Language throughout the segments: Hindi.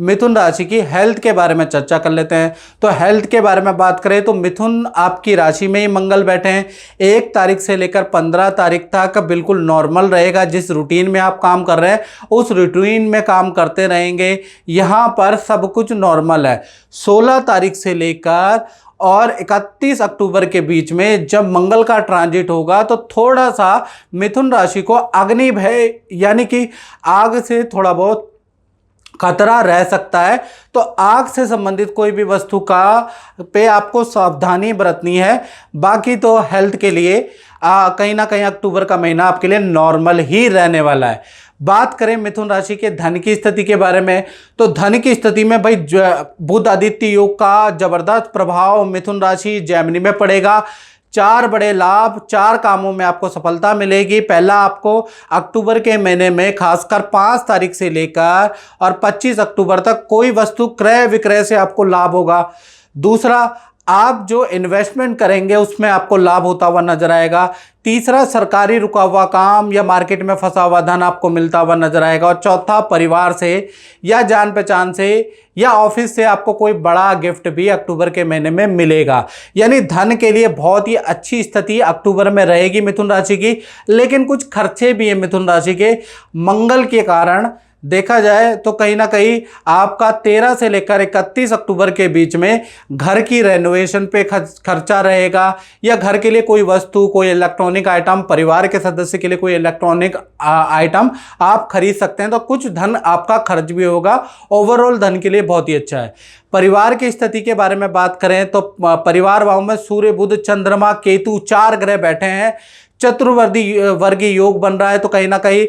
मिथुन राशि की हेल्थ के बारे में चर्चा कर लेते हैं। तो हेल्थ के बारे में बात करें तो मिथुन आपकी राशि में ही मंगल बैठे हैं। 1 तारीख से लेकर 15 तारीख तक बिल्कुल नॉर्मल रहेगा। जिस रूटीन में आप काम कर रहे हैं उस रूटीन में काम करते रहेंगे, यहाँ पर सब कुछ नॉर्मल है। 16 तारीख से लेकर और 31 अक्टूबर के बीच में जब मंगल का ट्रांजिट होगा तो थोड़ा सा मिथुन राशि को अग्नि भय यानी कि आग से थोड़ा बहुत खतरा रह सकता है। तो आग से संबंधित कोई भी वस्तु का पे आपको सावधानी बरतनी है। बाकी तो हेल्थ के लिए कहीं ना कहीं अक्टूबर का महीना आपके लिए नॉर्मल ही रहने वाला है। बात करें मिथुन राशि के धन की स्थिति के बारे में, तो धन की स्थिति में भाई बुध आदित्य योग का जबरदस्त प्रभाव मिथुन राशि जेमिनी में पड़ेगा। 4 बड़े लाभ, 4 कामों में आपको सफलता मिलेगी। पहला, आपको अक्टूबर के महीने में खासकर 5 तारीख से लेकर और 25 अक्टूबर तक कोई वस्तु क्रय विक्रय से आपको लाभ होगा। दूसरा, आप जो इन्वेस्टमेंट करेंगे उसमें आपको लाभ होता हुआ नजर आएगा। तीसरा, सरकारी रुका हुआ काम या मार्केट में फंसा हुआ धन आपको मिलता हुआ नजर आएगा। और चौथा, परिवार से या जान पहचान से या ऑफिस से आपको कोई बड़ा गिफ्ट भी अक्टूबर के महीने में मिलेगा। यानी धन के लिए बहुत ही अच्छी स्थिति अक्टूबर में रहेगी मिथुन राशि की। लेकिन कुछ खर्चे भी हैं मिथुन राशि के मंगल के कारण। देखा जाए तो कहीं ना कहीं आपका 13 से लेकर 31 अक्टूबर के बीच में घर की रेनोवेशन पे खर्चा रहेगा, या घर के लिए कोई वस्तु, कोई इलेक्ट्रॉनिक आइटम, परिवार के सदस्य के लिए कोई इलेक्ट्रॉनिक आइटम आप खरीद सकते हैं। तो कुछ धन आपका खर्च भी होगा। ओवरऑल धन के लिए बहुत ही अच्छा है। परिवार की स्थिति के बारे में बात करें तो परिवार भाव में सूर्य, बुध, चंद्रमा, केतु 4 ग्रह बैठे हैं। चतुर्वर्गीय योग बन रहा है। तो कहीं ना कहीं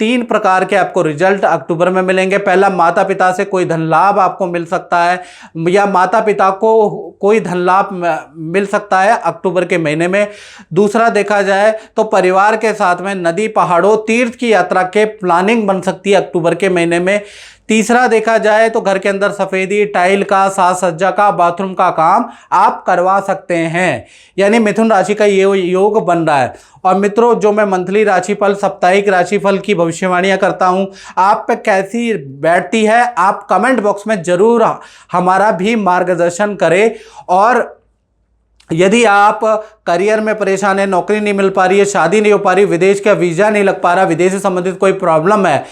3 प्रकार के आपको रिजल्ट अक्टूबर में मिलेंगे। पहला, माता पिता से कोई धन लाभ आपको मिल सकता है, या माता पिता को कोई धन लाभ मिल सकता है अक्टूबर के महीने में। दूसरा, देखा जाए तो परिवार के साथ में नदी, पहाड़ों, तीर्थ की यात्रा के प्लानिंग बन सकती है अक्टूबर के महीने में। तीसरा, देखा जाए तो घर के अंदर सफेदी, टाइल का, साज सज्जा का, बाथरूम का काम आप करवा सकते हैं। यानी मिथुन राशि का ये योग बन रहा है। और मित्रों, जो मैं मंथली राशिफल, साप्ताहिक राशिफल की भविष्यवाणियां करता हूं, आप पे कैसी बैठती है आप कमेंट बॉक्स में जरूर हमारा भी मार्गदर्शन करें। और यदि आप करियर में परेशान है, नौकरी नहीं मिल पा रही है, शादी नहीं हो पा रही, विदेश का वीजा नहीं लग पा रहा, विदेश से संबंधित कोई प्रॉब्लम है,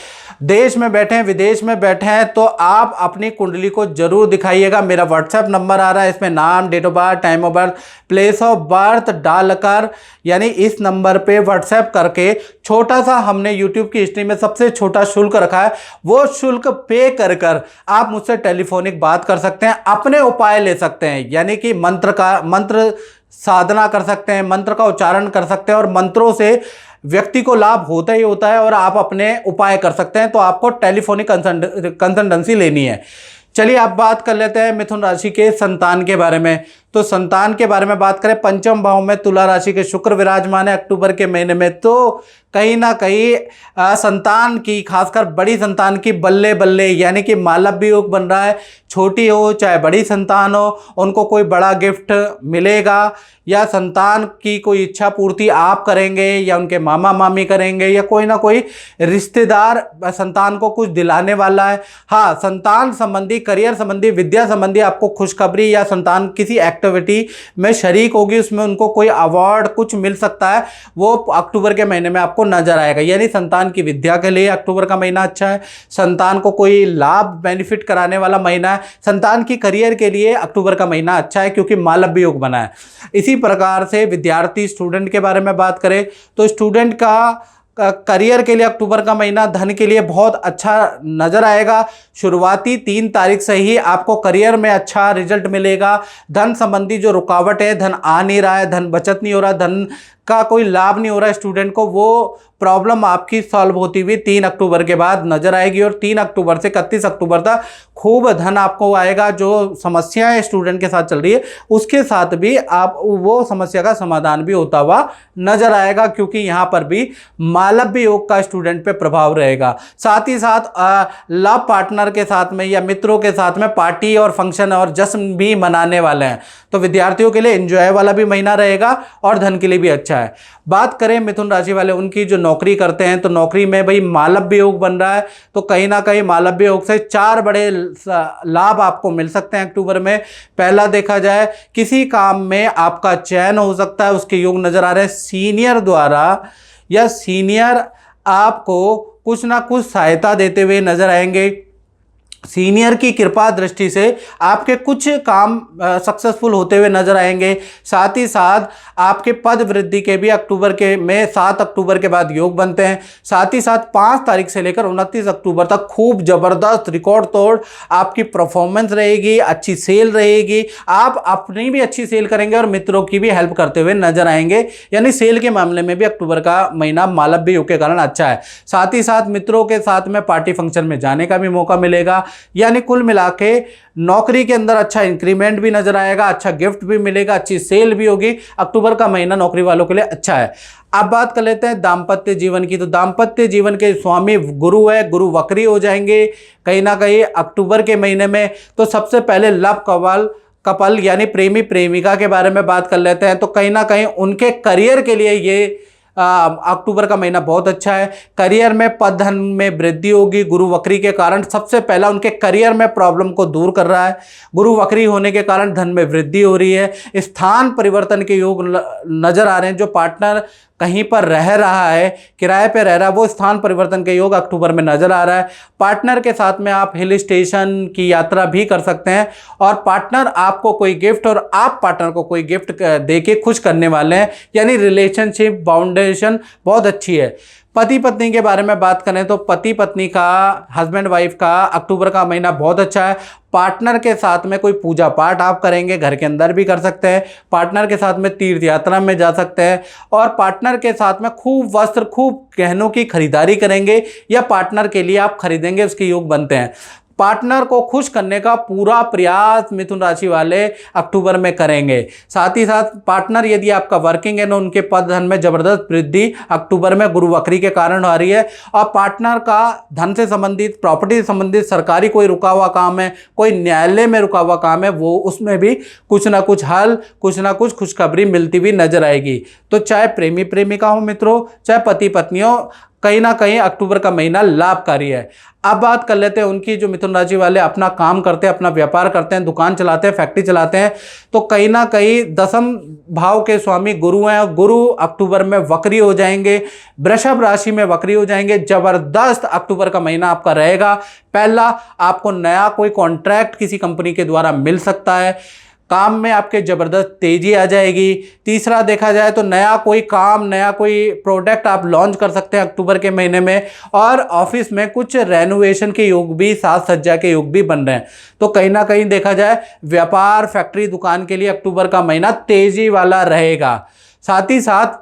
देश में बैठे हैं, विदेश में बैठे हैं, तो आप अपनी कुंडली को जरूर दिखाइएगा। मेरा व्हाट्सएप नंबर आ रहा है, इसमें नाम, date of birth, time of birth, place of birth डालकर, यानी इस नंबर पे व्हाट्सएप करके छोटा सा हमने यूट्यूब की हिस्ट्री में सबसे छोटा शुल्क रखा है, वो शुल्क पे कर आप मुझसे टेलीफोनिक बात कर सकते हैं, अपने उपाय ले सकते हैं। यानी कि मंत्र साधना कर सकते हैं, मंत्र का उच्चारण कर सकते हैं, और मंत्रों से व्यक्ति को लाभ होता ही होता है और आप अपने उपाय कर सकते हैं। तो आपको टेलीफोनिक कंसल्टेंसी लेनी है। चलिए अब बात कर लेते हैं मिथुन राशि के संतान के बारे में। तो संतान के बारे में बात करें, पंचम भाव में तुला राशि के शुक्र विराजमान है अक्टूबर के महीने में। तो कहीं ना कहीं संतान की, खासकर बड़ी संतान की बल्ले बल्ले, यानी कि मालव्य योग बन रहा है। छोटी हो चाहे बड़ी संतान हो, उनको कोई बड़ा गिफ्ट मिलेगा, या संतान की कोई इच्छा पूर्ति आप करेंगे, या उनके मामा मामी करेंगे, या कोई ना कोई रिश्तेदार संतान को कुछ दिलाने वाला है। हाँ, संतान संबंधी, करियर संबंधी, विद्या संबंधी आपको खुशखबरी, या संतान किसी एक्टिविटी में शरीक होगी, उसमें उनको कोई अवार्ड कुछ मिल सकता है, वो अक्टूबर के महीने में आपको नजर आएगा। यानी संतान की विद्या के लिए अक्टूबर का महीना अच्छा है, संतान को कोई लाभ बेनिफिट कराने वाला महीना है। संतान की करियर के लिए अक्टूबर का महीना अच्छा है क्योंकि मालव्य योग बना है। इसी प्रकार से विद्यार्थी, स्टूडेंट के बारे में बात करें तो स्टूडेंट का करियर के लिए अक्टूबर का महीना धन के लिए बहुत अच्छा नजर आएगा। शुरुआती 3 तारीख से ही आपको करियर में अच्छा रिजल्ट मिलेगा। धन संबंधी जो रुकावट है, धन आ नहीं रहा है, धन बचत नहीं हो रहा, धन का कोई लाभ नहीं हो रहा है स्टूडेंट को, वो प्रॉब्लम आपकी सॉल्व होती हुई 3 अक्टूबर के बाद नजर आएगी। और 3 अक्टूबर से 31 अक्टूबर तक खूब धन आपको आएगा। जो समस्याएं स्टूडेंट के साथ चल रही है उसके साथ भी आप वो समस्या का समाधान भी होता हुआ नजर आएगा, क्योंकि यहाँ पर भी मालव्य योग का स्टूडेंट पे प्रभाव रहेगा। साथ ही साथ लव पार्टनर के साथ में या मित्रों के साथ में पार्टी और फंक्शन और जश्न भी मनाने वाले हैं। तो विद्यार्थियों के लिए एंजॉय वाला भी महीना रहेगा और धन के लिए भी अच्छा है। है। बात करें मिथुन राशि वाले उनकी जो नौकरी करते हैं, तो नौकरी में भाई मालव्य योग बन रहा है, तो कहीं ना कहीं मालव्य योग से 4 बड़े लाभ आपको मिल सकते हैं अक्टूबर में। पहला देखा जाए, किसी काम में आपका चयन हो सकता है, उसके योग नजर आ रहे हैं। सीनियर द्वारा या सीनियर आपको कुछ ना कुछ सहायता देते हुए नजर आएंगे। सीनियर की कृपा दृष्टि से आपके कुछ काम सक्सेसफुल होते हुए नजर आएंगे। साथ ही साथ आपके पद वृद्धि के भी अक्टूबर के में 7 अक्टूबर के बाद योग बनते हैं। साथ ही साथ 5 तारीख से लेकर 29 अक्टूबर तक खूब जबरदस्त रिकॉर्ड तोड़ आपकी परफॉर्मेंस रहेगी, अच्छी सेल रहेगी। आप अपनी भी अच्छी सेल करेंगे और मित्रों की भी हेल्प करते हुए नजर आएंगे। यानी सेल के मामले में भी अक्टूबर का महीना मालव्य योग के कारण अच्छा है। साथ ही साथ मित्रों के साथ में पार्टी फंक्शन में जाने का भी मौका मिलेगा। यानी कुल मिला के नौकरी के अंदर अच्छा इंक्रीमेंट भी नजर आएगा, अच्छा गिफ्ट भी मिलेगा, अच्छी सेल भी होगी। अक्टूबर का महीना नौकरी वालों के लिए अच्छा है। अब बात कर लेते हैं दाम्पत्य जीवन की। तो दाम्पत्य जीवन के स्वामी गुरु है, गुरु वक्री हो जाएंगे कहीं ना कहीं अक्टूबर के महीने में। तो सबसे पहले लव कपल यानी प्रेमी प्रेमिका के बारे में बात कर लेते हैं। तो कहीं ना कहीं उनके करियर के लिए ये अक्टूबर का महीना बहुत अच्छा है। करियर में पद धन में वृद्धि होगी गुरु वक्री के कारण। सबसे पहला उनके करियर में प्रॉब्लम को दूर कर रहा है। गुरु वक्री होने के कारण धन में वृद्धि हो रही है। स्थान परिवर्तन के योग नजर आ रहे हैं। जो पार्टनर कहीं पर रह रहा है, किराए पे रह रहा है, वो स्थान परिवर्तन के योग अक्टूबर में नजर आ रहा है। पार्टनर के साथ में आप हिल स्टेशन की यात्रा भी कर सकते हैं और पार्टनर आपको कोई गिफ्ट और आप पार्टनर को कोई गिफ्ट देके खुश करने वाले हैं। यानी रिलेशनशिप बाउंडेशन बहुत अच्छी है। पति पत्नी के बारे में बात करें तो पति पत्नी का, हस्बैंड वाइफ का अक्टूबर का महीना बहुत अच्छा है। पार्टनर के साथ में कोई पूजा पाठ आप करेंगे, घर के अंदर भी कर सकते हैं। पार्टनर के साथ में तीर्थ यात्रा में जा सकते हैं और पार्टनर के साथ में खूब वस्त्र, खूब गहनों की खरीदारी करेंगे या पार्टनर के लिए आप खरीदेंगे, उसके योग बनते हैं। पार्टनर को खुश करने का पूरा प्रयास मिथुन राशि वाले अक्टूबर में करेंगे। साथ ही साथ पार्टनर यदि आपका वर्किंग है ना, उनके पद धन में जबरदस्त वृद्धि अक्टूबर में गुरु वक्री के कारण आ रही है। और पार्टनर का धन से संबंधित, प्रॉपर्टी से संबंधित, सरकारी कोई रुका हुआ काम है, कोई न्यायालय में रुका हुआ काम है, वो उसमें भी कुछ ना कुछ हल, कुछ ना कुछ खुशखबरी मिलती हुई नजर आएगी। तो चाहे प्रेमी प्रेमिका हो मित्रों, चाहे पति पत्नी हो, कहीं ना कहीं अक्टूबर का महीना लाभकारी है। अब बात कर लेते हैं उनकी, जो मिथुन राशि वाले अपना काम करते हैं, अपना व्यापार करते हैं, दुकान चलाते हैं, फैक्ट्री चलाते हैं, तो कहीं ना कहीं 10th भाव के स्वामी गुरु हैं। गुरु अक्टूबर में वक्री हो जाएंगे, वृषभ राशि में वक्री हो जाएंगे। जबरदस्त अक्टूबर का महीना आपका रहेगा। पहला, आपको नया कोई कॉन्ट्रैक्ट किसी कंपनी के द्वारा मिल सकता है, काम में आपके जबरदस्त तेजी आ जाएगी। तीसरा देखा जाए तो नया कोई काम, नया कोई प्रोडक्ट आप लॉन्च कर सकते हैं अक्टूबर के महीने में। और ऑफिस में कुछ रेनोवेशन के योग भी, साज सज्जा के योग भी बन रहे हैं। तो कहीं ना कहीं देखा जाए व्यापार, फैक्ट्री, दुकान के लिए अक्टूबर का महीना तेजी वाला रहेगा। साथ ही साथ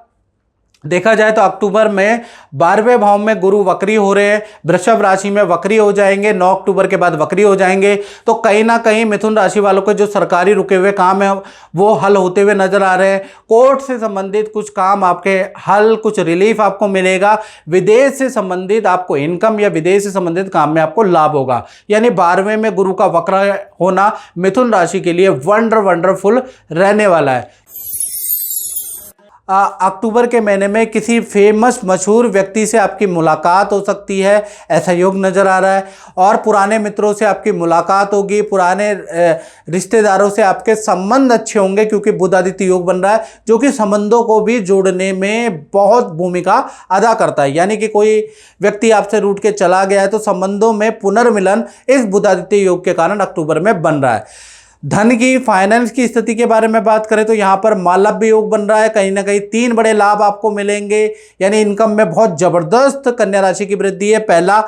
देखा जाए तो अक्टूबर में 12वें भाव में गुरु वक्री हो रहे हैं, वृषभ राशि में वक्री हो जाएंगे, 9 अक्टूबर के बाद वक्री हो जाएंगे। तो कहीं ना कहीं मिथुन राशि वालों के जो सरकारी रुके हुए काम है वो हल होते हुए नजर आ रहे हैं। कोर्ट से संबंधित कुछ काम आपके हल, कुछ रिलीफ आपको मिलेगा। विदेश से संबंधित आपको इनकम या विदेश से संबंधित काम में आपको लाभ होगा। यानी 12वें में गुरु का वक्र होना मिथुन राशि के लिए वंडरफुल रहने वाला है। अक्टूबर के महीने में किसी फेमस मशहूर व्यक्ति से आपकी मुलाकात हो सकती है, ऐसा योग नज़र आ रहा है। और पुराने मित्रों से आपकी मुलाकात होगी, पुराने रिश्तेदारों से आपके संबंध अच्छे होंगे, क्योंकि बुध आदित्य योग बन रहा है जो कि संबंधों को भी जोड़ने में बहुत भूमिका अदा करता है। यानी कि कोई व्यक्ति आपसे रूठ के चला गया है तो संबंधों में पुनर्मिलन इस बुध आदित्य योग के कारण अक्टूबर में बन रहा है। धन की, फाइनेंस की स्थिति के बारे में बात करें तो यहाँ पर मालव्य योग बन रहा है। कहीं ना कहीं 3 बड़े लाभ आपको मिलेंगे। यानी इनकम में बहुत जबरदस्त कन्या राशि की वृद्धि है। पहला,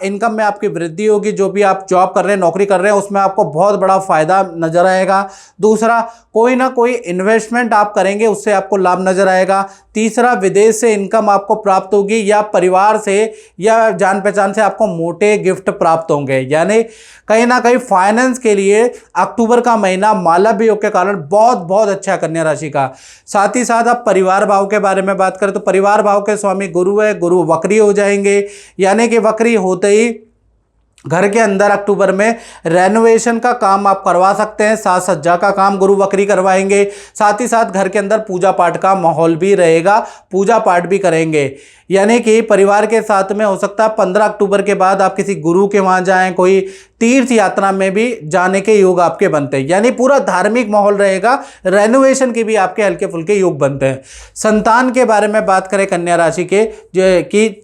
इनकम में आपकी वृद्धि होगी, जो भी आप जॉब कर रहे हैं, नौकरी कर रहे हैं, उसमें आपको बहुत बड़ा फायदा नजर आएगा। दूसरा, कोई ना कोई इन्वेस्टमेंट आप करेंगे, उससे आपको लाभ नजर आएगा। तीसरा, विदेश से इनकम आपको प्राप्त होगी या परिवार से या जान पहचान से आपको मोटे गिफ्ट प्राप्त होंगे। यानी कहीं ना कहीं फाइनेंस के लिए अक्टूबर का महीना मालव्य योग के कारण बहुत अच्छा है कन्या राशि का। साथ ही साथ आप परिवार भाव के बारे में बात करें तो परिवार भाव के स्वामी गुरु है, गुरु वक्री हो जाएंगे। यानी कि वक्री होते ही घर के अंदर अक्टूबर में रेनोवेशन का काम आप करवा सकते हैं, साज सज्जा का काम गुरु वक्री करवाएंगे। साथ ही साथ घर के अंदर पूजा पाठ का माहौल भी रहेगा, पूजा पाठ भी करेंगे। यानी कि परिवार के साथ में हो सकता है 15 अक्टूबर के बाद आप किसी गुरु के वहाँ जाएं, कोई तीर्थ यात्रा में भी जाने के योग आपके बनते हैं, यानी पूरा धार्मिक माहौल रहेगा। रेनोवेशन के भी आपके हल्के फुल्के योग बनते हैं। संतान के बारे में बात करें कन्या राशि के, जो कि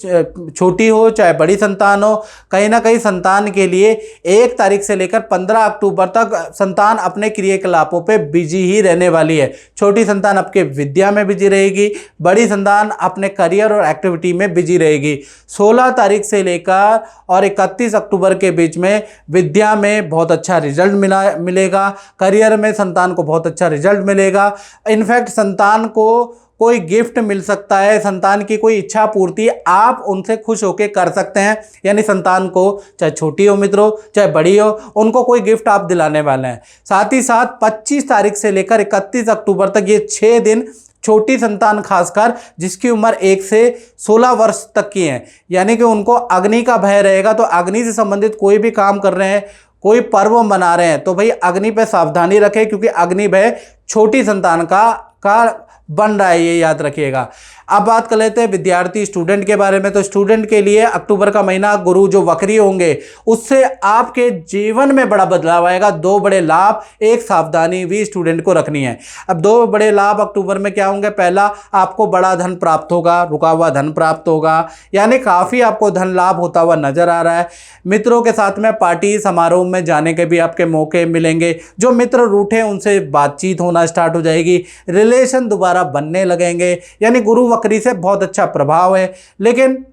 छोटी हो चाहे बड़ी संतान हो, कहीं ना कहीं संतान के लिए 1 तारीख से लेकर 15 अक्टूबर तक संतान अपने क्रियाकलापों पे बिजी ही रहने वाली है। छोटी संतान आपके विद्या में बिजी रहेगी, बड़ी संतान अपने करियर और एक्टिविटी में बिजी रहेगी। 16 तारीख से लेकर और 31 अक्टूबर के बीच में विद्या में बहुत अच्छा रिजल्ट मिलेगा, करियर में संतान को बहुत अच्छा रिजल्ट मिलेगा। इनफैक्ट संतान को कोई गिफ्ट मिल सकता है, संतान की कोई इच्छा पूर्ति आप उनसे खुश होकर कर सकते हैं। यानी संतान को चाहे छोटी हो मित्रों चाहे बड़ी हो, उनको कोई गिफ्ट आप दिलाने वाले हैं। साथ ही साथ 25 तारीख से लेकर 31 अक्टूबर तक ये 6 दिन छोटी संतान खासकर जिसकी उम्र 1 से 16 वर्ष तक की है, यानी कि उनको अग्नि का भय रहेगा। तो अग्नि से संबंधित कोई भी काम कर रहे हैं, कोई पर्व मना रहे हैं, तो भाई अग्नि पे सावधानी रखें, क्योंकि अग्नि भय छोटी संतान का बन रहा है, ये याद रखिएगा। अब बात कर लेते हैं विद्यार्थी स्टूडेंट के बारे में। तो स्टूडेंट के लिए अक्टूबर का महीना गुरु जो वक्री होंगे उससे आपके जीवन में बड़ा बदलाव आएगा। 2 बड़े लाभ, एक सावधानी भी स्टूडेंट को रखनी है। अब 2 बड़े लाभ अक्टूबर में क्या होंगे? पहला, आपको बड़ा धन प्राप्त होगा, रुका हुआ धन प्राप्त होगा, यानी काफ़ी आपको धन लाभ होता हुआ नजर आ रहा है। मित्रों के साथ में पार्टी समारोह में जाने के भी आपके मौके मिलेंगे। जो मित्र रूठे उनसे बातचीत होना स्टार्ट हो जाएगी, रिलेशन दोबारा बनने लगेंगे, यानी गुरु वक्री से बहुत अच्छा प्रभाव है। लेकिन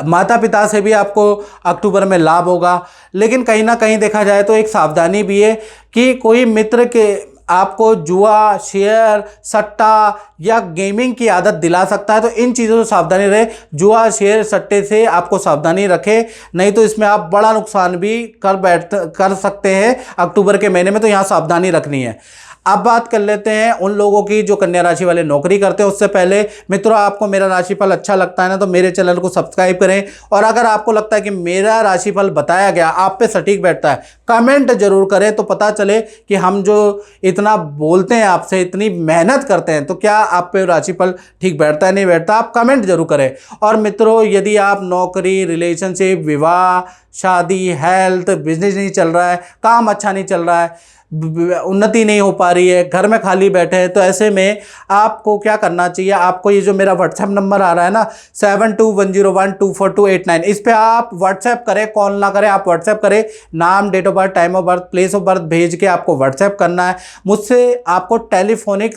माता पिता से भी आपको अक्टूबर में लाभ होगा। लेकिन कहीं ना कहीं देखा जाए तो एक सावधानी भी है कि कोई मित्र के आपको जुआ, शेयर, सट्टा या गेमिंग की आदत दिला सकता है, तो इन चीज़ों से सावधानी रहे। जुआ, शेयर, सट्टे से आपको सावधानी रखें, नहीं तो इसमें आप बड़ा नुकसान भी कर सकते हैं अक्टूबर के महीने में, तो यहाँ सावधानी रखनी है। अब बात कर लेते हैं उन लोगों की जो कन्या राशि वाले नौकरी करते हैं। उससे पहले मित्रों, आपको मेरा राशिफल अच्छा लगता है ना, तो मेरे चैनल को सब्सक्राइब करें। और अगर आपको लगता है कि मेरा राशिफल बताया गया आप पे सटीक बैठता है, कमेंट जरूर करें, तो पता चले कि हम जो इतना बोलते हैं आपसे, इतनी मेहनत करते हैं, तो क्या आप पे राशिफल ठीक बैठता है नहीं बैठता, आप कमेंट जरूर करें। और मित्रों, यदि आप नौकरी, रिलेशनशिप, विवाह, शादी, हेल्थ, बिजनेस नहीं चल रहा है, काम अच्छा नहीं चल रहा है, उन्नति नहीं हो पा रही है, घर में खाली बैठे हैं, तो ऐसे में आपको क्या करना चाहिए? आपको ये जो मेरा व्हाट्सएप नंबर आ रहा है ना 7210124289, इस पे आप व्हाट्सएप करें, कॉल ना करें, आप व्हाट्सएप करें। नाम, date of birth, time of birth, place of birth भेज के आपको व्हाट्सएप करना है। मुझसे आपको टेलीफोनिक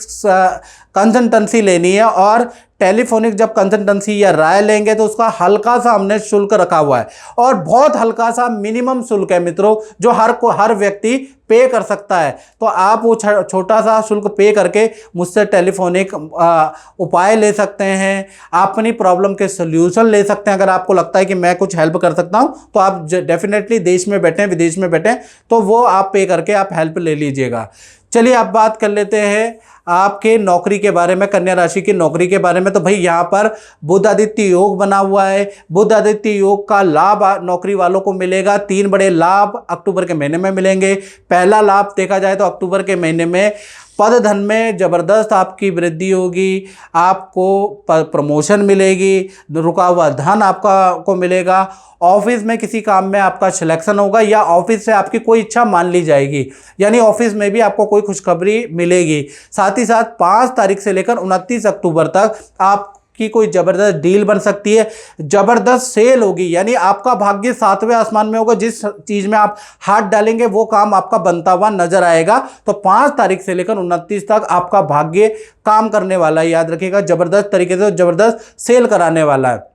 कंसल्टेंसी लेनी है, और टेलीफोनिक जब कंसल्टेंसी या राय लेंगे तो उसका हल्का सा हमने शुल्क रखा हुआ है, और बहुत हल्का सा मिनिमम शुल्क है मित्रों, जो हर व्यक्ति पे कर सकता है। तो आप वो छोटा सा शुल्क पे करके मुझसे टेलीफोनिक उपाय ले सकते हैं, आप अपनी प्रॉब्लम के सोल्यूशन ले सकते हैं। अगर आपको लगता है कि मैं कुछ हेल्प कर सकता हूं, तो आप डेफिनेटली देश में बैठे विदेश में बैठे, तो वो आप पे करके आप हेल्प ले लीजिएगा। चलिए अब बात कर लेते हैं आपके नौकरी के बारे में, कन्या राशि की नौकरी के बारे में। तो भाई यहाँ पर बुध आदित्य योग बना हुआ है। बुध आदित्य योग का लाभ नौकरी वालों को मिलेगा। 3 बड़े लाभ अक्टूबर के महीने में मिलेंगे। पहला लाभ देखा जाए तो अक्टूबर के महीने में पद धन में जबरदस्त आपकी वृद्धि होगी, आपको प्रमोशन मिलेगी, रुका हुआ धन आपका को मिलेगा। ऑफिस में किसी काम में आपका सिलेक्शन होगा, या ऑफिस से आपकी कोई इच्छा मान ली जाएगी, यानी ऑफिस में भी आपको कोई खुशखबरी मिलेगी। साथ ही साथ 5 तारीख से लेकर 29 अक्टूबर तक आप की कोई जबरदस्त डील बन सकती है, जबरदस्त सेल होगी, यानी आपका भाग्य 7वें आसमान में होगा। जिस चीज में आप हाथ डालेंगे वो काम आपका बनता हुआ नजर आएगा। तो 5 तारीख से लेकर 29 तक आपका भाग्य काम करने वाला है, याद रखिएगा, जबरदस्त तरीके से जबरदस्त सेल कराने वाला है,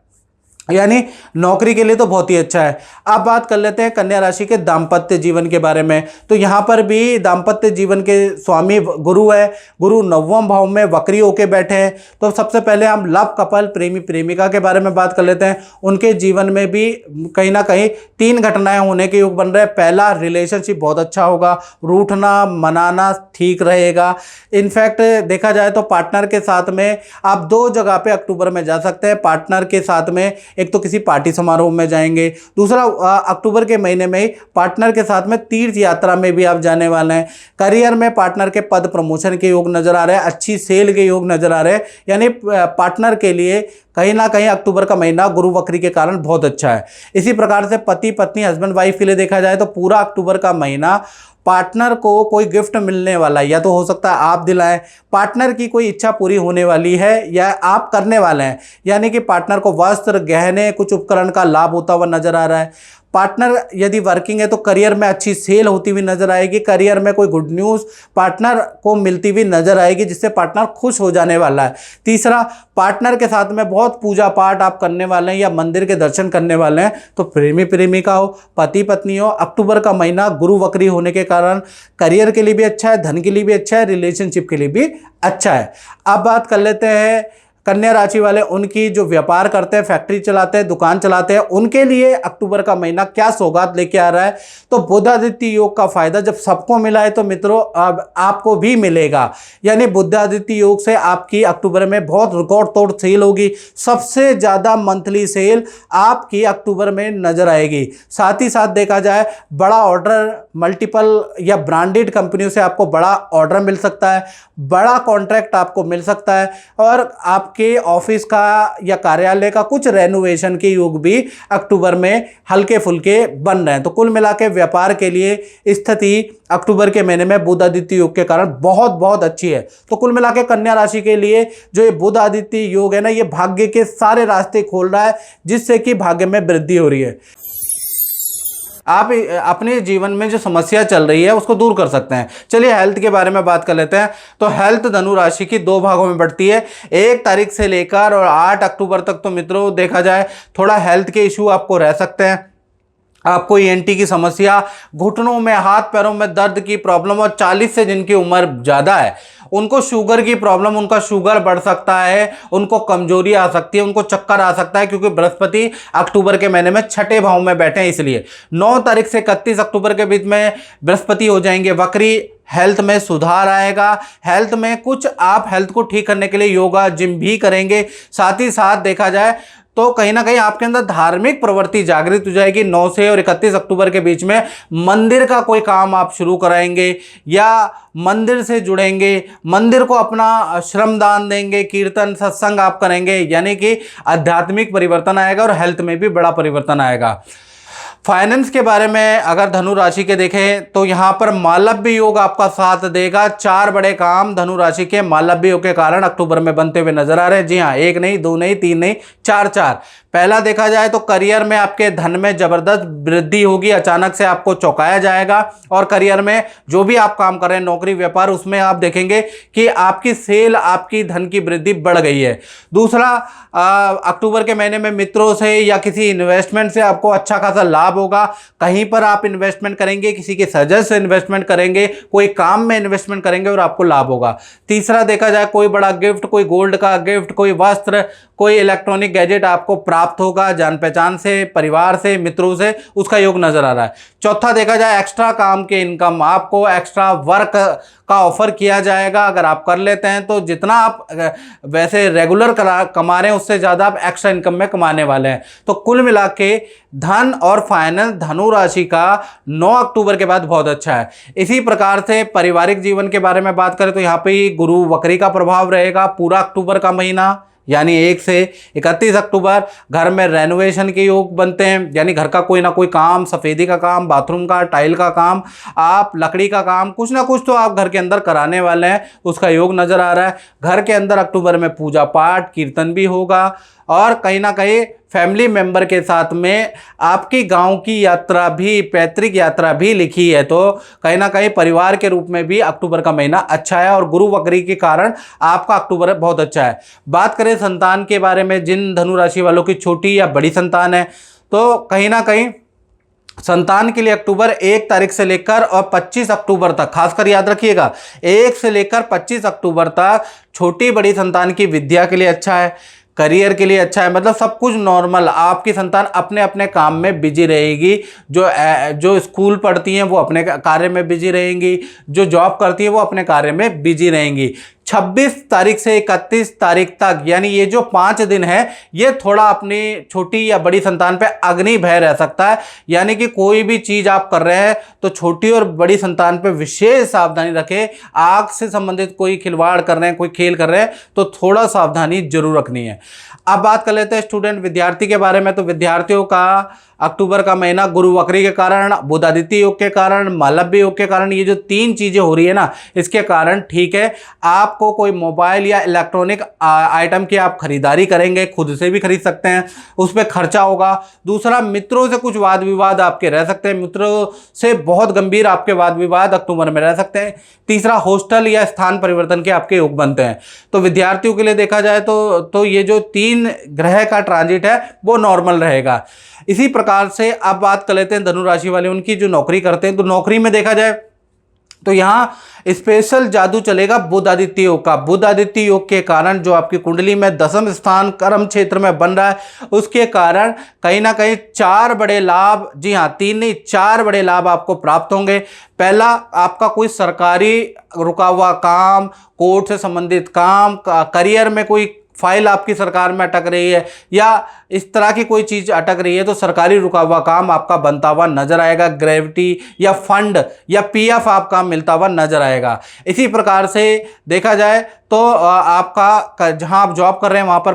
यानी नौकरी के लिए तो बहुत ही अच्छा है। अब बात कर लेते हैं कन्या राशि के दाम्पत्य जीवन के बारे में। तो यहाँ पर भी दाम्पत्य जीवन के स्वामी गुरु है, गुरु 9वें भाव में वक्री होके बैठे हैं। तो सबसे पहले हम लव कपल, प्रेमी प्रेमिका के बारे में बात कर लेते हैं। उनके जीवन में भी कहीं ना कहीं 3 घटनाएं होने के योग बन रहे हैं। पहला, रिलेशनशिप बहुत अच्छा होगा, रूठना मनाना ठीक रहेगा। इनफैक्ट देखा जाए तो पार्टनर के साथ में आप 2 जगह पे अक्टूबर में जा सकते हैं। पार्टनर के साथ में एक तो किसी पार्टी समारोह में जाएंगे, दूसरा अक्टूबर के महीने में ही पार्टनर के साथ में तीर्थ यात्रा में भी आप जाने वाले हैं। करियर में पार्टनर के पद प्रमोशन के योग नजर आ रहे हैं, अच्छी सेल के योग नजर आ रहे हैं, यानी पार्टनर के लिए कहीं ना कहीं अक्टूबर का महीना गुरु वक्री के कारण बहुत अच्छा है। इसी प्रकार से पति पत्नी हस्बैंड वाइफ के लिए देखा जाए तो पूरा अक्टूबर का महीना पार्टनर को कोई गिफ्ट मिलने वाला है, या तो हो सकता है आप दिलाएं, पार्टनर की कोई इच्छा पूरी होने वाली है या आप करने वाले हैं, यानी कि पार्टनर को वस्त्र गहने कुछ उपकरण का लाभ होता हुआ नजर आ रहा है। पार्टनर यदि वर्किंग है तो करियर में अच्छी सेल होती हुई नजर आएगी, करियर में कोई गुड न्यूज़ पार्टनर को मिलती हुई नजर आएगी जिससे पार्टनर खुश हो जाने वाला है। तीसरा, पार्टनर के साथ में बहुत पूजा पाठ आप करने वाले हैं या मंदिर के दर्शन करने वाले हैं। तो प्रेमी प्रेमिका हो, पति पत्नी हो, अक्टूबर का महीना गुरु वक्री होने के कारण करियर के लिए भी अच्छा है, धन के लिए भी अच्छा है, रिलेशनशिप के लिए भी अच्छा है। अब बात कर लेते हैं कन्या राशि वाले, उनकी जो व्यापार करते हैं, फैक्ट्री चलाते हैं, दुकान चलाते हैं, उनके लिए अक्टूबर का महीना क्या सौगात लेके आ रहा है। तो बुधादित्य योग का फायदा जब सबको मिला है तो मित्रों अब आपको भी मिलेगा, यानी बुधादित्य योग से आपकी अक्टूबर में बहुत रिकॉर्ड तोड़ सेल होगी। सबसे ज़्यादा मंथली सेल आपकी अक्टूबर में नजर आएगी। साथ ही साथ देखा जाए बड़ा ऑर्डर, मल्टीपल या ब्रांडेड कंपनियों से आपको बड़ा ऑर्डर मिल सकता है, बड़ा कॉन्ट्रैक्ट आपको मिल सकता है, और आपके ऑफिस का या कार्यालय का कुछ रेनोवेशन के योग भी अक्टूबर में हल्के फुल्के बन रहे हैं। तो कुल मिला के व्यापार के लिए स्थिति अक्टूबर के महीने में बुध आदित्य योग के कारण बहुत बहुत अच्छी है। तो कुल मिला के कन्या राशि के लिए जो ये बुध आदित्य योग है ना, ये भाग्य के सारे रास्ते खोल रहा है, जिससे कि भाग्य में वृद्धि हो रही है। आप अपने जीवन में जो समस्या चल रही है उसको दूर कर सकते हैं। चलिए हेल्थ के बारे में बात कर लेते हैं। तो हेल्थ धनु राशि की दो भागों में बढ़ती है। 1 तारीख से लेकर और 8 अक्टूबर तक तो मित्रों देखा जाए थोड़ा हेल्थ के इशू आपको रह सकते हैं। आपको ईएनटी की समस्या, घुटनों में, हाथ पैरों में दर्द की प्रॉब्लम, और 40 से जिनकी उम्र ज़्यादा है उनको शुगर की प्रॉब्लम, उनका शुगर बढ़ सकता है, उनको कमजोरी आ सकती है, उनको चक्कर आ सकता है, क्योंकि बृहस्पति अक्टूबर के महीने में छठे भाव में बैठे हैं। इसलिए 9 तारीख से 31 अक्टूबर के बीच में बृहस्पति हो जाएंगे वक्री। हेल्थ में सुधार आएगा, हेल्थ में कुछ आप हेल्थ को ठीक करने के लिए योगा जिम भी करेंगे। साथ ही साथ देखा जाए तो कहीं ना कहीं आपके अंदर धार्मिक प्रवृत्ति जागृत हो जाएगी। 9 से और 31 अक्टूबर के बीच में मंदिर का कोई काम आप शुरू कराएंगे या मंदिर से जुड़ेंगे, मंदिर को अपना श्रमदान देंगे, कीर्तन सत्संग आप करेंगे, यानी कि आध्यात्मिक परिवर्तन आएगा और हेल्थ में भी बड़ा परिवर्तन आएगा। फाइनेंस के बारे में अगर धनु राशि के देखें तो यहाँ पर मालव्य योग आपका साथ देगा। 4 बड़े काम धनु राशि के मालव्य योग के कारण अक्टूबर में बनते हुए नजर आ रहे हैं। जी हाँ, 1 नहीं, 2 नहीं, 3 नहीं, 4। पहला देखा जाए तो करियर में आपके धन में जबरदस्त वृद्धि होगी, अचानक से आपको चौंकाया जाएगा, और करियर में जो भी आप काम कर रहे हैं, नौकरी व्यापार, उसमें आप देखेंगे कि आपकी सेल, आपकी धन की वृद्धि बढ़ गई है। दूसरा, अक्टूबर के महीने में मित्रों से या किसी इन्वेस्टमेंट से आपको अच्छा खासा लाभ होगा। कहीं पर आप इन्वेस्टमेंट करेंगे, किसी के सजेस्ट से इन्वेस्टमेंट करेंगे, कोई काम में इन्वेस्टमेंट करेंगे और आपको लाभ होगा। तीसरा देखा जाए कोई बड़ा गिफ्ट, कोई गोल्ड का गिफ्ट, कोई वस्त्र, कोई इलेक्ट्रॉनिक गैजेट आपको प्राप्त होगा, जान पहचान से, परिवार से, मित्रों से, उसका योग नजर आ रहा है। चौथा देखा जाए एक्स्ट्रा काम के इनकम, आपको एक्स्ट्रा वर्क का ऑफर किया जाएगा। अगर आप कर लेते हैं तो जितना आप वैसे रेगुलर कमा रहे हैं उससे ज़्यादा आप एक्स्ट्रा इनकम में कमाने वाले हैं। तो कुल मिला के धन और फाइनेंस धनु राशि का 9 अक्टूबर के बाद बहुत अच्छा है। इसी प्रकार से पारिवारिक जीवन के बारे में बात करें तो यहाँ पे गुरु वक्री का प्रभाव रहेगा पूरा अक्टूबर का महीना, यानी 1 से 31 अक्टूबर। घर में रेनोवेशन के योग बनते हैं, यानी घर का कोई ना कोई काम, सफ़ेदी का काम, बाथरूम का, टाइल का काम, आप लकड़ी का काम, कुछ ना कुछ तो आप घर के अंदर कराने वाले हैं, उसका योग नज़र आ रहा है। घर के अंदर अक्टूबर में पूजा पाठ, कीर्तन भी होगा, और कहीं ना कहीं फैमिली मेंबर के साथ में आपकी गांव की यात्रा भी, पैतृक यात्रा भी लिखी है। तो कहीं ना कहीं परिवार के रूप में भी अक्टूबर का महीना अच्छा है, और गुरु वक्री के कारण आपका अक्टूबर बहुत अच्छा है। बात करें संतान के बारे में, जिन धनु राशि वालों की छोटी या बड़ी संतान है, तो कहीं ना कहीं संतान के लिए अक्टूबर 1 तारीख से लेकर और 25 अक्टूबर तक, खासकर याद रखिएगा 1 से लेकर 25 अक्टूबर तक छोटी बड़ी संतान की विद्या के लिए अच्छा है, करियर के लिए अच्छा है, मतलब सब कुछ नॉर्मल। आपकी संतान अपने अपने काम में बिजी रहेगी। जो स्कूल पढ़ती हैं वो अपने कार्य में बिजी रहेंगी, जो जॉब करती हैं वो अपने कार्य में बिजी रहेंगी। 26 तारीख से 31 तारीख तक, यानी ये जो 5 दिन है, ये थोड़ा अपनी छोटी या बड़ी संतान पे अग्नि भय रह सकता है। यानी कि कोई भी चीज आप कर रहे हैं तो छोटी और बड़ी संतान पे विशेष सावधानी रखें। आग से संबंधित कोई खिलवाड़ कर रहे हैं, कोई खेल कर रहे हैं, तो थोड़ा सावधानी जरूर रखनी है। अब बात कर लेते हैं स्टूडेंट विद्यार्थी के बारे में। तो विद्यार्थियों का अक्टूबर का महीना गुरु वक्री के कारण, बुध आदित्य योग के कारण, मालव्य योग के कारण, ये जो 3 चीजें हो रही है ना, इसके कारण ठीक है। आपको कोई मोबाइल या इलेक्ट्रॉनिक आइटम की आप खरीदारी करेंगे, खुद से भी खरीद सकते हैं, उस पर खर्चा होगा। दूसरा, मित्रों से कुछ वाद विवाद आपके रह सकते हैं, मित्रों से बहुत गंभीर आपके वाद विवाद अक्टूबर में रह सकते हैं। तीसरा, हॉस्टल या स्थान परिवर्तन के आपके योग बनते हैं। तो विद्यार्थियों के लिए देखा जाए तो ये जो 3 ग्रह का ट्रांजिट है वो नॉर्मल रहेगा। इसी प्रकार से अब बात कर लेते हैं धनु राशि वाले, उनकी जो नौकरी करते हैं। तो नौकरी में देखा जाए तो यहां स्पेशल जादू चलेगा बुध आदित्य योग का। बुध आदित्य योग के कारण जो आपकी कुंडली में 10वें स्थान कर्म क्षेत्र में बन रहा है, उसके कारण कहीं ना कहीं 4 बड़े लाभ, जी हां 3 नहीं 4 बड़े लाभ आपको प्राप्त होंगे। पहला, आपका कोई सरकारी रुका हुआ काम, कोर्ट से संबंधित काम, करियर में कोई फाइल आपकी सरकार में अटक रही है या इस तरह की कोई चीज़ अटक रही है, तो सरकारी रुका हुआ काम आपका बनता हुआ नजर आएगा। ग्रेविटी या फंड या पीएफ आपका मिलता हुआ नजर आएगा। इसी प्रकार से देखा जाए तो आपका जहां आप जॉब कर रहे हैं वहां पर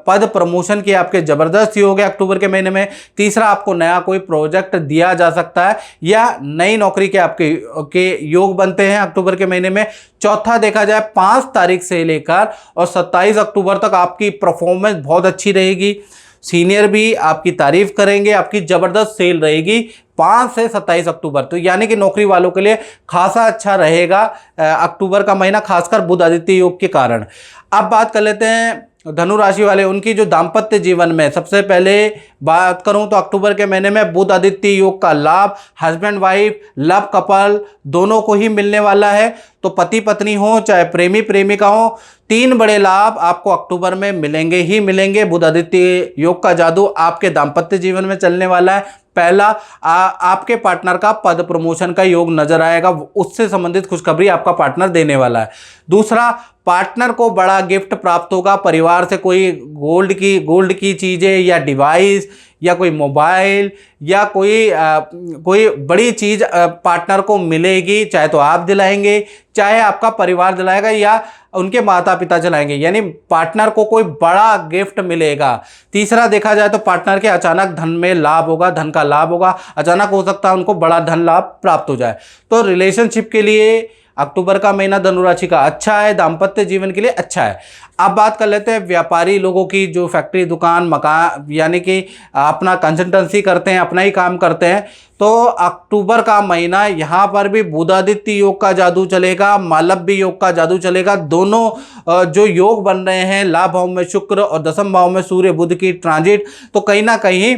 पद प्रमोशन की आपके जबरदस्त योग है अक्टूबर के महीने में। तीसरा, आपको नया कोई प्रोजेक्ट दिया जा सकता है या नई नौकरी के आपके योग बनते हैं अक्टूबर के महीने में। चौथा, देखा जाए 5 तारीख से लेकर और 27 अक्टूबर तक आपकी परफॉर्मेंस बहुत अच्छी रहेगी। सीनियर भी आपकी तारीफ करेंगे, आपकी जबरदस्त सेल रहेगी 5 से 27 अक्टूबर। तो यानी कि नौकरी वालों के लिए खासा अच्छा रहेगा अक्टूबर का महीना, खासकर बुध आदित्य योग के कारण। अब बात कर लेते हैं धनु राशि वाले, उनकी जो दाम्पत्य जीवन में सबसे पहले बात करूं तो अक्टूबर के महीने में बुध आदित्य योग का लाभ हस्बैंड वाइफ, लव कपल दोनों को ही मिलने वाला है। तो पति पत्नी हो चाहे प्रेमी प्रेमिका हो, 3 बड़े लाभ आपको अक्टूबर में मिलेंगे ही मिलेंगे। बुध आदित्य योग का जादू आपके दाम्पत्य जीवन में चलने वाला है। पहला, आपके पार्टनर का पद प्रमोशन का योग नजर आएगा, उससे संबंधित खुशखबरी आपका पार्टनर देने वाला है। दूसरा, पार्टनर को बड़ा गिफ्ट प्राप्त होगा, परिवार से कोई गोल्ड की चीजें या डिवाइस या कोई मोबाइल या कोई बड़ी चीज पार्टनर को मिलेगी, चाहे तो आप दिलाएंगे, चाहे आपका परिवार दिलाएगा या उनके माता पिता चलाएंगे, यानी पार्टनर को कोई बड़ा गिफ्ट मिलेगा। तीसरा, देखा जाए तो पार्टनर के अचानक धन में लाभ होगा, धन का लाभ होगा, अचानक हो सकता है उनको बड़ा धन लाभ प्राप्त हो जाए। तो रिलेशनशिप के लिए अक्टूबर का महीना धनु राशि का अच्छा है, दाम्पत्य जीवन के लिए अच्छा है। अब बात कर लेते हैं व्यापारी लोगों की, जो फैक्ट्री दुकान मकान यानी कि अपना कंसल्टेंसी करते हैं, अपना ही काम करते हैं। तो अक्टूबर का महीना यहाँ पर भी बुध आदित्य योग का जादू चलेगा, मालव्य योग का जादू चलेगा। दोनों जो योग बन रहे हैं, लाभ भाव में शुक्र और दशम भाव में सूर्य बुध की ट्रांजिट, तो कहीं ना कहीं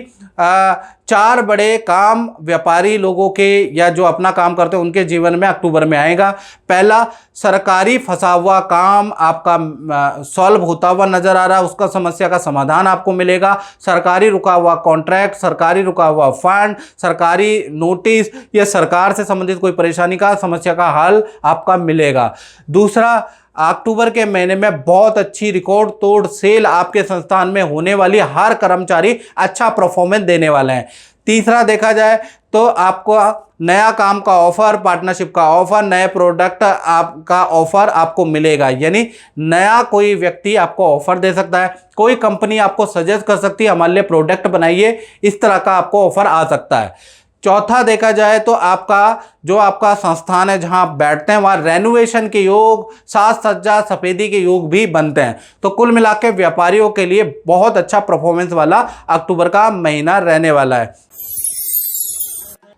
4 बड़े काम व्यापारी लोगों के या जो अपना काम करते हैं उनके जीवन में अक्टूबर में आएगा। पहला, सरकारी फंसा हुआ काम आपका सॉल्व होता हुआ नजर आ रहा है, उसका समस्या का समाधान आपको मिलेगा। सरकारी रुका हुआ कॉन्ट्रैक्ट, सरकारी रुका हुआ फंड, सरकारी नोटिस या सरकार से संबंधित कोई परेशानी का समस्या का हल आपका मिलेगा। दूसरा, अक्टूबर के महीने में बहुत अच्छी रिकॉर्ड तोड़ सेल आपके संस्थान में होने वाली, हर कर्मचारी अच्छा परफॉर्मेंस देने वाले हैं। तीसरा, देखा जाए तो आपको नया काम का ऑफर, पार्टनरशिप का ऑफर, नए प्रोडक्ट आपका ऑफर आपको मिलेगा, यानी नया कोई व्यक्ति आपको ऑफर दे सकता है, कोई कंपनी आपको सजेस्ट कर सकती है हमारे लिए प्रोडक्ट बनाइए, इस तरह का आपको ऑफर आ सकता है। चौथा, देखा जाए तो आपका संस्थान है जहां आप बैठते हैं वहां रेनोवेशन के योग, साज सज्जा सफेदी के योग भी बनते हैं। तो कुल मिलाकर व्यापारियों के लिए बहुत अच्छा परफॉर्मेंस वाला अक्टूबर का महीना रहने वाला है,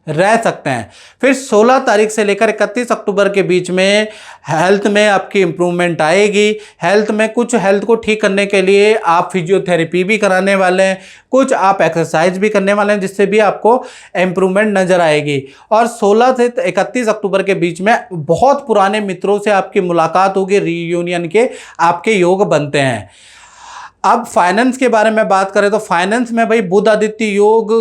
रह सकते हैं। फिर 16 तारीख से लेकर 31 अक्टूबर के बीच में हेल्थ में आपकी इंप्रूवमेंट आएगी। हेल्थ में कुछ हेल्थ को ठीक करने के लिए आप फिजियोथेरेपी भी कराने वाले हैं, कुछ आप एक्सरसाइज भी करने वाले हैं, जिससे भी आपको इंप्रूवमेंट नजर आएगी। और 16 से 31 अक्टूबर के बीच में बहुत पुराने मित्रों से आपकी मुलाकात होगी, रीयूनियन के आपके योग बनते हैं। अब फाइनेंस के बारे में बात करें तो फाइनेंस में भाई बुध आदित्य योग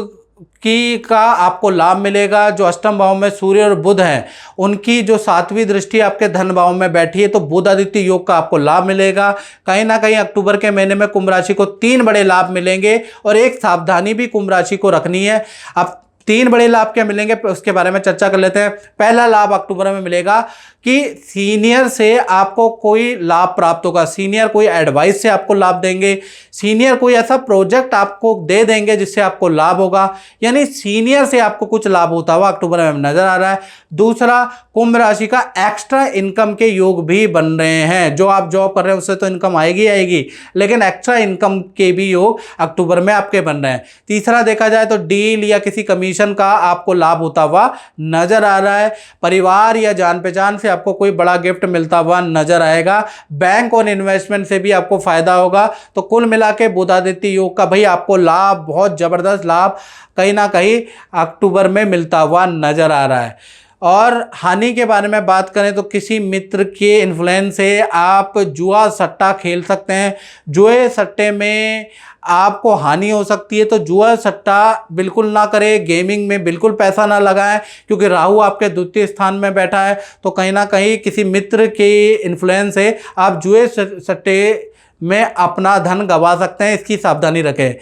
की का आपको लाभ मिलेगा। जो अष्टम भाव में सूर्य और बुध हैं उनकी जो 7वीं दृष्टि आपके धन भाव में बैठी है, तो बुध आदित्य योग का आपको लाभ मिलेगा। कहीं ना कहीं अक्टूबर के महीने में कुंभ राशि को 3 बड़े लाभ मिलेंगे और एक सावधानी भी कुंभ राशि को रखनी है। अब 3 बड़े लाभ क्या मिलेंगे उसके बारे में चर्चा कर लेते हैं। पहला लाभ अक्टूबर में मिलेगा कि सीनियर से आपको कोई लाभ प्राप्त होगा। सीनियर कोई एडवाइस से आपको लाभ देंगे, सीनियर कोई ऐसा प्रोजेक्ट आपको दे देंगे जिससे आपको लाभ होगा, यानी सीनियर से आपको कुछ लाभ होता हुआ अक्टूबर में नजर आ रहा है। दूसरा, कुंभ राशि का एक्स्ट्रा इनकम के योग भी बन रहे हैं। जो आप जॉब कर रहे हैं उससे तो इनकम आएगी आएगी, लेकिन एक्स्ट्रा इनकम के भी योग अक्टूबर में आपके बन रहे हैं। तीसरा देखा जाए तो डील या किसी कमीशन का आपको लाभ होता हुआ नजर आ रहा है। परिवार या जान पहचान से आपको कोई बड़ा गिफ्ट मिलता हुआ नजर आएगा। बैंक और इन्वेस्टमेंट से भी आपको फायदा होगा। तो कुल मिला के बुध आदित्य योग का भाई आपको लाभ, बहुत जबरदस्त लाभ कहीं ना कहीं अक्टूबर में मिलता हुआ नजर आ रहा है। और हानि के बारे में बात करें तो किसी मित्र के इन्फ्लुएंस से आप जुआ सट्टा खेल सकते हैं। जुए सट्टे में आपको हानि हो सकती है, तो जुआ सट्टा बिल्कुल ना करें। गेमिंग में बिल्कुल पैसा ना लगाएं, क्योंकि राहु आपके द्वितीय स्थान में बैठा है। तो कहीं ना कहीं किसी मित्र के इन्फ्लुएंस से आप जुए सट्टे में अपना धन गंवा सकते हैं, इसकी सावधानी रखें।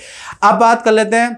अब बात कर लेते हैं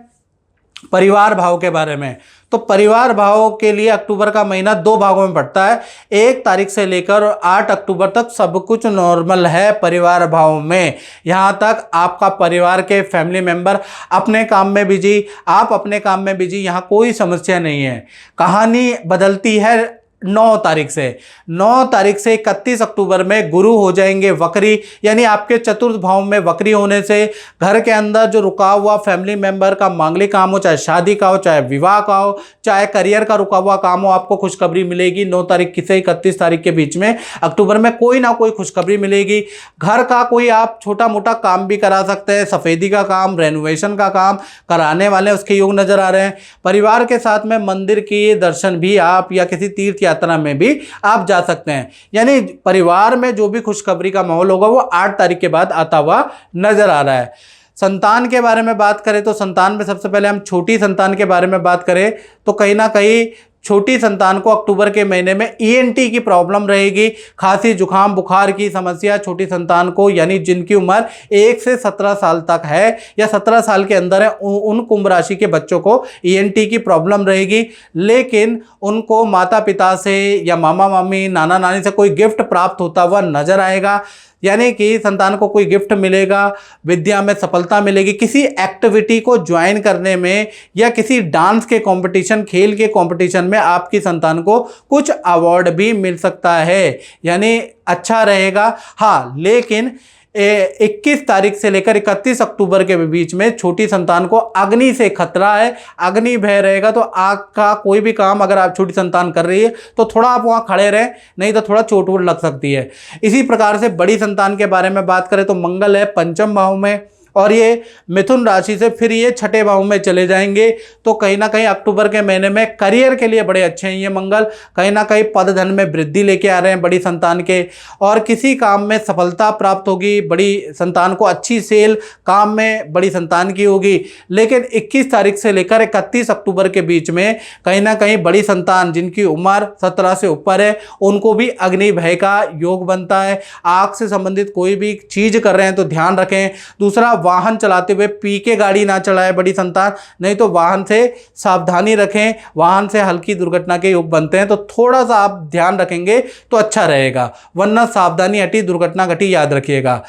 परिवार भाव के बारे में। तो परिवार भाव के लिए अक्टूबर का महीना 2 भागों में पड़ता है। 1 तारीख से लेकर 8 अक्टूबर तक सब कुछ नॉर्मल है परिवार भाव में। यहाँ तक आपका परिवार के फैमिली मेंबर अपने काम में बिजी, आप अपने काम में बिजी, यहाँ कोई समस्या नहीं है। कहानी बदलती है 9 तारीख से। 9 तारीख से 31 अक्टूबर में गुरु हो जाएंगे वक्री, यानी आपके चतुर्थ भाव में वक्री होने से घर के अंदर जो रुका हुआ फैमिली मेंबर का मांगलिक काम हो, चाहे शादी का हो, चाहे विवाह का हो, चाहे करियर का रुका हुआ काम हो, आपको खुशखबरी मिलेगी। 9 तारीख से 31 तारीख के बीच में अक्टूबर में कोई ना कोई खुशखबरी मिलेगी। घर का कोई आप छोटा मोटा काम भी करा सकते हैं, सफ़ेदी का काम, रेनोवेशन का काम कराने वाले उसके योग नजर आ रहे हैं। परिवार के साथ में मंदिर के दर्शन भी आप या किसी तीर्थ यात्रा में भी आप जा सकते हैं। यानी परिवार में जो भी खुशखबरी का माहौल होगा वो 8 तारीख के बाद आता हुआ नजर आ रहा है। संतान के बारे में बात करें तो संतान में सबसे पहले हम छोटी संतान के बारे में बात करें तो कहीं ना कहीं छोटी संतान को अक्टूबर के महीने में ईएनटी की प्रॉब्लम रहेगी। खांसी जुकाम बुखार की समस्या छोटी संतान को, यानी जिनकी उम्र 1 से 17 साल तक है या 17 साल के अंदर है, उन कुंभ राशि के बच्चों को ईएनटी की प्रॉब्लम रहेगी। लेकिन उनको माता पिता से या मामा मामी नाना नानी से कोई गिफ्ट प्राप्त होता हुआ नजर आएगा, यानी कि संतान को कोई गिफ्ट मिलेगा, विद्या में सफलता मिलेगी, किसी एक्टिविटी को ज्वाइन करने में या किसी डांस के कंपटीशन, खेल के कंपटीशन में आपकी संतान को कुछ अवार्ड भी मिल सकता है, यानी अच्छा रहेगा। हाँ, लेकिन 21 तारीख से लेकर 31 अक्टूबर के बीच में छोटी संतान को अग्नि से खतरा है, अग्नि भय रहेगा। तो आग का कोई भी काम अगर आप छोटी संतान कर रही है तो थोड़ा आप वहाँ खड़े रहें, नहीं तो थोड़ा चोट वोट लग सकती है। इसी प्रकार से बड़ी संतान के बारे में बात करें तो मंगल है पंचम भाव में और ये मिथुन राशि से फिर ये छठे भाव में चले जाएंगे। तो कहीं ना कहीं अक्टूबर के महीने में करियर के लिए बड़े अच्छे हैं ये मंगल। कहीं ना कहीं पद धन में वृद्धि लेके आ रहे हैं बड़ी संतान के, और किसी काम में सफलता प्राप्त होगी बड़ी संतान को, अच्छी सेल काम में बड़ी संतान की होगी। लेकिन 21 तारीख से लेकर 31 अक्टूबर के बीच में कहीं ना कहीं बड़ी संतान जिनकी उम्र 17 से ऊपर है उनको भी अग्नि भय का योग बनता है। आग से संबंधित कोई भी चीज कर रहे हैं तो ध्यान रखें। दूसरा, वाहन चलाते हुए पी के गाड़ी ना चलाए बड़ी संतान, नहीं तो वाहन से सावधानी रखें। वाहन से हल्की दुर्घटना के योग बनते हैं, तो थोड़ा सा आप ध्यान रखेंगे तो अच्छा रहेगा, वरना सावधानी हटी दुर्घटना घटी, याद रखिएगा।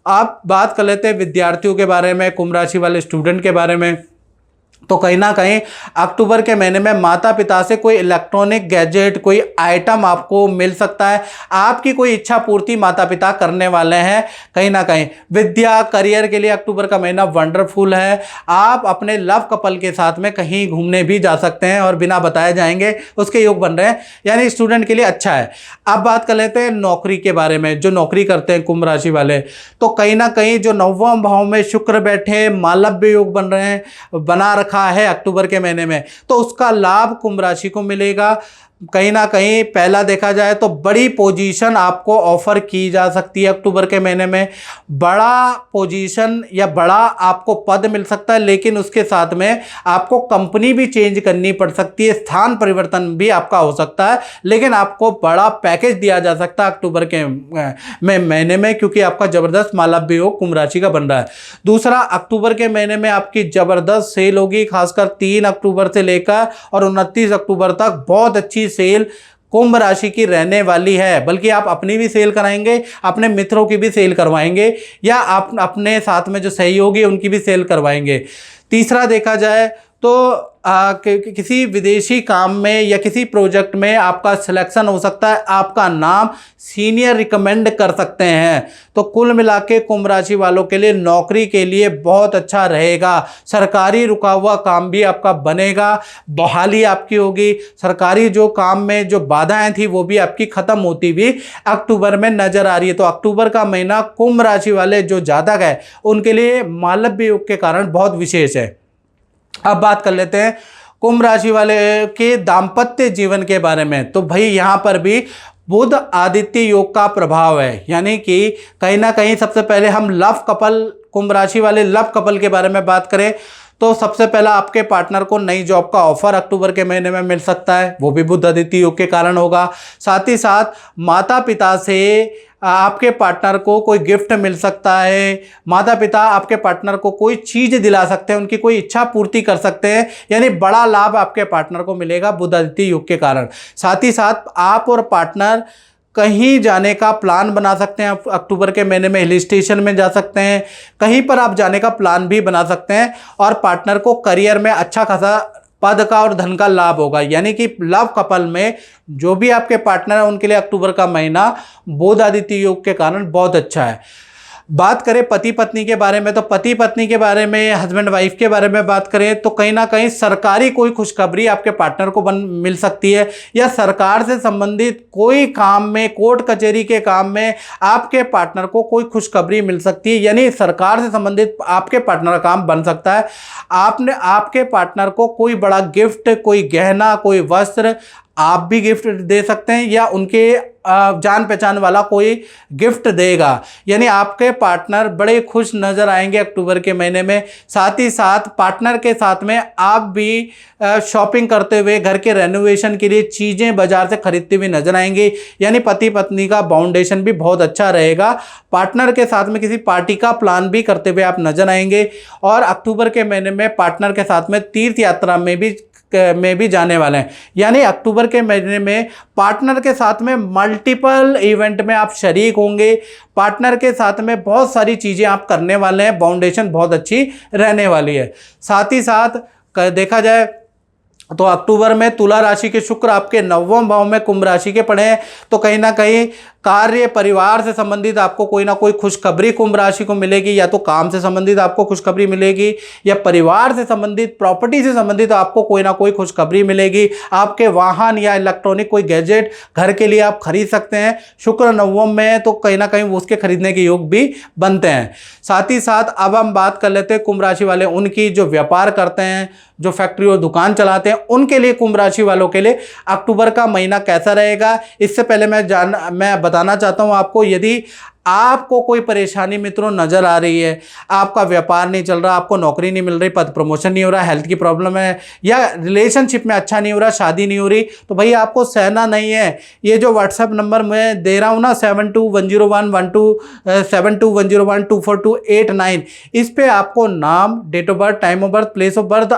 आप बात कर लेते हैं विद्यार्थियों के बारे में, कुंभ राशि वाले स्टूडेंट के बारे में। तो कहीं ना कहीं अक्टूबर के महीने में माता पिता से कोई इलेक्ट्रॉनिक गैजेट, कोई आइटम आपको मिल सकता है। आपकी कोई इच्छा पूर्ति माता पिता करने वाले हैं। कहीं ना कहीं विद्या करियर के लिए अक्टूबर का महीना वंडरफुल है। आप अपने लव कपल के साथ में कहीं घूमने भी जा सकते हैं और बिना बताए जाएंगे, उसके योग बन रहे हैं, यानी स्टूडेंट के लिए अच्छा है। अब बात कर लेते हैं नौकरी के बारे में। जो नौकरी करते हैं कुंभ राशि वाले, तो कहीं ना कहीं जो 9वां भाव में शुक्र बैठे मालव्य योग बन रहे हैं, बना रखा है अक्टूबर के महीने में, तो उसका लाभ कुंभ राशि को मिलेगा। कहीं ना कहीं पहला देखा जाए तो बड़ी पोजीशन आपको ऑफर की जा सकती है अक्टूबर के महीने में। बड़ा पोजीशन या बड़ा आपको पद मिल सकता है, लेकिन उसके साथ में आपको कंपनी भी चेंज करनी पड़ सकती है, स्थान परिवर्तन भी आपका हो सकता है, लेकिन आपको बड़ा पैकेज दिया जा सकता है अक्टूबर के महीने में, क्योंकि आपका जबरदस्त मालव्य योग कुंभ राशि का बन रहा है। दूसरा, अक्टूबर के महीने में आपकी जबरदस्त सेल होगी, खासकर 3 अक्टूबर से लेकर और 29 अक्टूबर तक बहुत अच्छी सेल कुंभ राशि की रहने वाली है। बल्कि आप अपनी भी सेल कराएंगे, अपने मित्रों की भी सेल करवाएंगे, या आप अपने साथ में जो सहयोगी उनकी भी सेल करवाएंगे। तीसरा देखा जाए तो किसी विदेशी काम में या किसी प्रोजेक्ट में आपका सिलेक्शन हो सकता है, आपका नाम सीनियर रिकमेंड कर सकते हैं। तो कुल मिला के कुंभ राशि वालों के लिए नौकरी के लिए बहुत अच्छा रहेगा। सरकारी रुका हुआ काम भी आपका बनेगा, बहाली आपकी होगी, सरकारी जो काम में जो बाधाएं थी वो भी आपकी खत्म होती हुई अक्टूबर में नजर आ रही है। तो अक्टूबर का महीना कुंभ राशि वाले जो जातक है उनके लिए मालव्य योग के कारण बहुत विशेष है। अब बात कर लेते हैं कुंभ राशि वाले के दाम्पत्य जीवन के बारे में। तो भाई यहाँ पर भी बुध आदित्य योग का प्रभाव है, यानी कि कहीं ना कहीं सबसे पहले हम लव कपल, कुंभ राशि वाले लव कपल के बारे में बात करें तो सबसे पहला आपके पार्टनर को नई जॉब का ऑफर अक्टूबर के महीने में मिल सकता है, वो भी बुध आदित्य योग के कारण होगा। साथ ही साथ माता पिता से आपके पार्टनर को कोई गिफ्ट मिल सकता है, माता पिता आपके पार्टनर को कोई चीज़ दिला सकते हैं, उनकी कोई इच्छा पूर्ति कर सकते हैं, यानी बड़ा लाभ आपके पार्टनर को मिलेगा बुध आदित्य योग के कारण। साथ ही साथ आप और पार्टनर कहीं जाने का प्लान बना सकते हैं, अक्टूबर के महीने में हिल स्टेशन में जा सकते हैं, कहीं पर आप जाने का प्लान भी बना सकते हैं, और पार्टनर को करियर में अच्छा खासा पद का और धन का लाभ होगा। यानी कि लव कपल में जो भी आपके पार्टनर है उनके लिए अक्टूबर का महीना बुध आदित्य योग के कारण बहुत अच्छा है। बात करें पति पत्नी के बारे में, तो पति पत्नी के बारे में, हस्बैंड वाइफ के बारे में बात करें तो कहीं ना कहीं सरकारी कोई खुशखबरी आपके पार्टनर को मिल सकती है, या सरकार से संबंधित कोई काम में, कोर्ट कचहरी के काम में आपके पार्टनर को कोई खुशखबरी मिल सकती है, यानी सरकार से संबंधित आपके पार्टनर का काम बन सकता है। आपने आपके पार्टनर को कोई बड़ा गिफ्ट, कोई गहना, कोई वस्त्र आप भी गिफ्ट दे सकते हैं, या उनके जान पहचान वाला कोई गिफ्ट देगा, यानी आपके पार्टनर बड़े खुश नज़र आएंगे अक्टूबर के महीने में। साथ ही साथ पार्टनर के साथ में आप भी शॉपिंग करते हुए घर के रेनोवेशन के लिए चीज़ें बाजार से खरीदते हुए नजर आएंगे, यानी पति पत्नी का बाउंडेशन भी बहुत अच्छा रहेगा। पार्टनर के साथ में किसी पार्टी का प्लान भी करते हुए आप नजर आएंगे, और अक्टूबर के महीने में पार्टनर के साथ में तीर्थ यात्रा में भी जाने वाले हैं, यानी अक्टूबर के महीने में पार्टनर के साथ में मल्टीपल इवेंट में आप शरीक होंगे, पार्टनर के साथ में बहुत सारी चीज़ें आप करने वाले हैं, बाउंडेशन बहुत अच्छी रहने वाली है। साथ ही साथ देखा जाए तो अक्टूबर में तुला राशि के शुक्र आपके 9वें भाव में कुंभ राशि के पड़े हैं, तो कहीं ना कहीं कार्य परिवार से संबंधित आपको कोई ना कोई खुशखबरी कुंभ राशि को मिलेगी, या तो काम से संबंधित आपको खुशखबरी मिलेगी, या परिवार से संबंधित, प्रॉपर्टी से संबंधित आपको कोई ना कोई खुशखबरी मिलेगी। आपके वाहन या इलेक्ट्रॉनिक कोई गैजेट घर के लिए आप खरीद सकते हैं, शुक्र 9वें में है तो कहीं ना कहीं उसके खरीदने के योग भी बनते हैं। साथ ही साथ अब हम बात कर लेते हैं कुंभ राशि वाले उनकी जो व्यापार करते हैं, जो फैक्ट्री और दुकान चलाते हैं, उनके लिए कुंभ राशि वालों के लिए अक्टूबर का महीना कैसा रहेगा। इससे पहले मैं बताना चाहता हूं आपको, यदि आपको कोई परेशानी मित्रों नज़र आ रही है, आपका व्यापार नहीं चल रहा, आपको नौकरी नहीं मिल रही, पद प्रमोशन नहीं हो रहा, हेल्थ की प्रॉब्लम है, या रिलेशनशिप में अच्छा नहीं हो रहा, शादी नहीं हो रही, तो भाई आपको सहना नहीं है। ये जो व्हाट्सएप नंबर मैं दे रहा हूँ ना 7210127210124289, इस पे आपको नाम, date of birth, time of birth, place of birth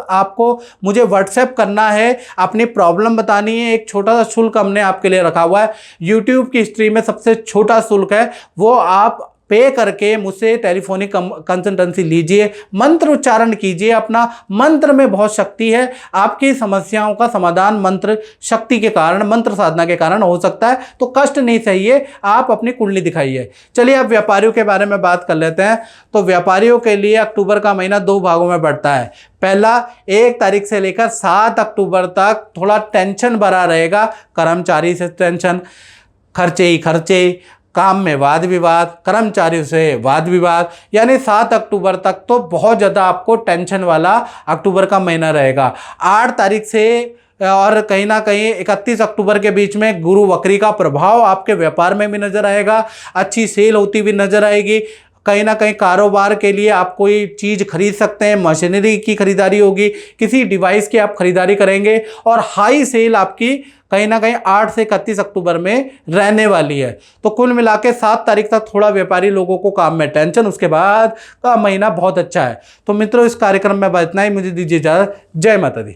आपको मुझे व्हाट्सएप करना है, अपनी प्रॉब्लम बतानी है। एक छोटा सा शुल्क हमने आपके लिए रखा हुआ है, यूट्यूब की हिस्ट्री में सबसे छोटा शुल्क है, वो आप पे करके मुझसे टेलीफोनिक कंसल्टेंसी लीजिए, मंत्र उच्चारण कीजिए अपना। मंत्र में बहुत शक्ति है, आपकी समस्याओं का समाधान मंत्र शक्ति के कारण, मंत्र साधना के कारण हो सकता है, तो कष्ट नहीं सहिए, आप अपनी कुंडली दिखाइए। चलिए अब व्यापारियों के बारे में बात कर लेते हैं। तो व्यापारियों के लिए अक्टूबर का महीना 2 भागों में बढ़ता है। पहला, 1 तारीख से लेकर 7 अक्टूबर तक थोड़ा टेंशन भरा रहेगा, कर्मचारी से टेंशन, खर्चे ही खर्चे, काम में वाद विवाद, कर्मचारियों से वाद विवाद, यानी 7 अक्टूबर तक तो बहुत ज़्यादा आपको टेंशन वाला अक्टूबर का महीना रहेगा। 8 तारीख से और कहीं ना कहीं 31 अक्टूबर के बीच में गुरु वक्री का प्रभाव आपके व्यापार में भी नजर आएगा, अच्छी सेल होती भी नजर आएगी। कहीं ना कहीं कारोबार के लिए आप कोई चीज़ खरीद सकते हैं, मशीनरी की खरीदारी होगी, किसी डिवाइस की आप खरीदारी करेंगे और हाई सेल आपकी कहीं ना कहीं 8 से 31 अक्टूबर में रहने वाली है। तो कुल मिला के 7 तारीख तक थोड़ा व्यापारी लोगों को काम में टेंशन, उसके बाद का महीना बहुत अच्छा है। तो मित्रों, इस कार्यक्रम में इतना ही, मुझे दीजिए इजाजत। जय माता दी।